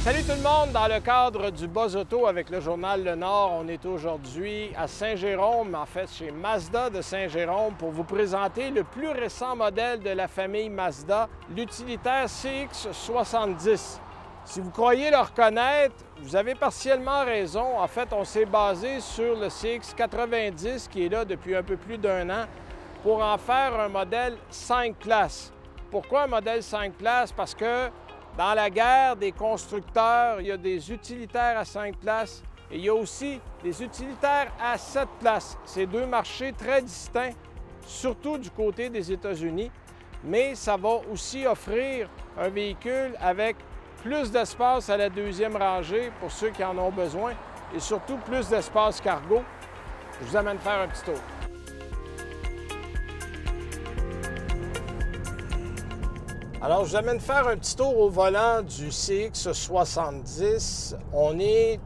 Salut tout le monde! Dans le cadre du Buzz Auto avec le journal Le Nord, on est aujourd'hui à Saint-Jérôme, en fait chez Mazda de Saint-Jérôme, pour vous présenter le plus récent modèle de la famille Mazda, l'utilitaire CX-70. Si vous croyez le reconnaître, vous avez partiellement raison. En fait, on s'est basé sur le CX-90 qui est là depuis un peu plus d'un an pour en faire un modèle 5 places. Pourquoi un modèle 5 places? Parce que dans la guerre des constructeurs, il y a des utilitaires à 5 places et il y a aussi des utilitaires à 7 places. C'est deux marchés très distincts, surtout du côté des États-Unis, mais ça va aussi offrir un véhicule avec plus d'espace à la deuxième rangée pour ceux qui en ont besoin et surtout plus d'espace cargo. Je vous amène faire un petit tour. Alors, je vous amène faire un petit tour au volant du CX-70. On est,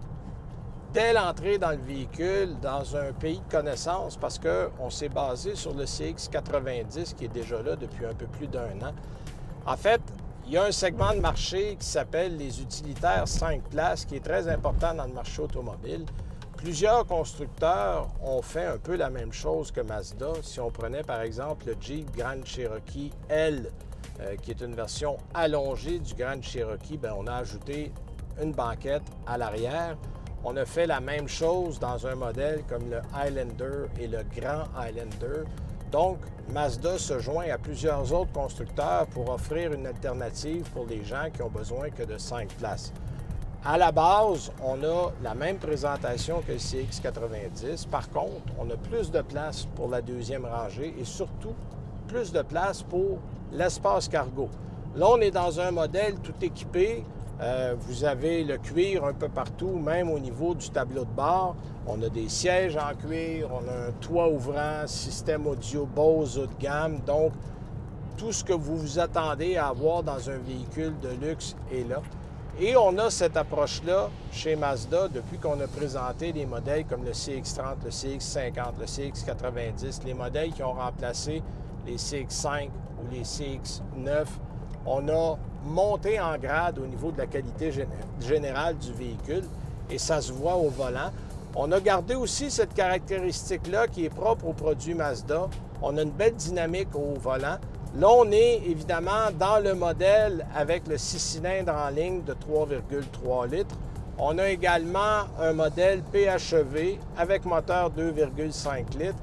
dès l'entrée dans le véhicule, dans un pays de connaissance parce qu'on s'est basé sur le CX-90 qui est déjà là depuis un peu plus d'un an. En fait, il y a un segment de marché qui s'appelle les utilitaires 5 places qui est très important dans le marché automobile. Plusieurs constructeurs ont fait un peu la même chose que Mazda. Si on prenait par exemple le Jeep Grand Cherokee L, qui est une version allongée du Grand Cherokee, bien, on a ajouté une banquette à l'arrière. On a fait la même chose dans un modèle comme le Highlander et le Grand Highlander. Donc, Mazda se joint à plusieurs autres constructeurs pour offrir une alternative pour les gens qui ont besoin que de 5 places. À la base, on a la même présentation que le CX-90. Par contre, on a plus de place pour la deuxième rangée et surtout plus de place pour l'espace cargo. Là, on est dans un modèle tout équipé. Vous avez le cuir un peu partout, même au niveau du tableau de bord. On a des sièges en cuir, on a un toit ouvrant, système audio Bose haut de gamme. Donc, tout ce que vous vous attendez à avoir dans un véhicule de luxe est là. Et on a cette approche-là chez Mazda depuis qu'on a présenté des modèles comme le CX-30, le CX-50, le CX-90, les modèles qui ont remplacé les CX-5 ou les CX-9. On a monté en grade au niveau de la qualité générale du véhicule et ça se voit au volant. On a gardé aussi cette caractéristique-là qui est propre aux produits Mazda. On a une belle dynamique au volant. Là, on est évidemment dans le modèle avec le 6 cylindres en ligne de 3,3 litres. On a également un modèle PHEV avec moteur 2,5 litres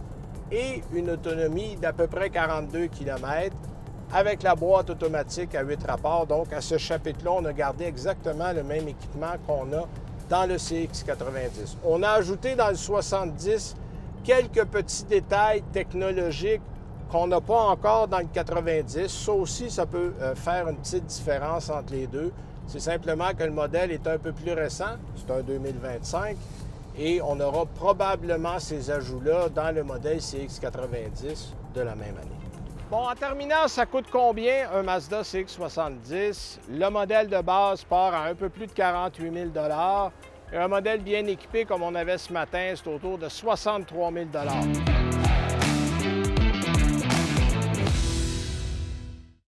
et une autonomie d'à peu près 42 km avec la boîte automatique à 8 rapports. Donc, à ce chapitre-là, on a gardé exactement le même équipement qu'on a dans le CX-90. On a ajouté dans le 70 quelques petits détails technologiques qu'on n'a pas encore dans le 90. Ça aussi, ça peut faire une petite différence entre les deux. C'est simplement que le modèle est un peu plus récent, c'est un 2025, et on aura probablement ces ajouts-là dans le modèle CX-90 de la même année. Bon, en terminant, ça coûte combien un Mazda CX-70? Le modèle de base part à un peu plus de 48 000 $. Et un modèle bien équipé comme on avait ce matin, c'est autour de 63 000 $.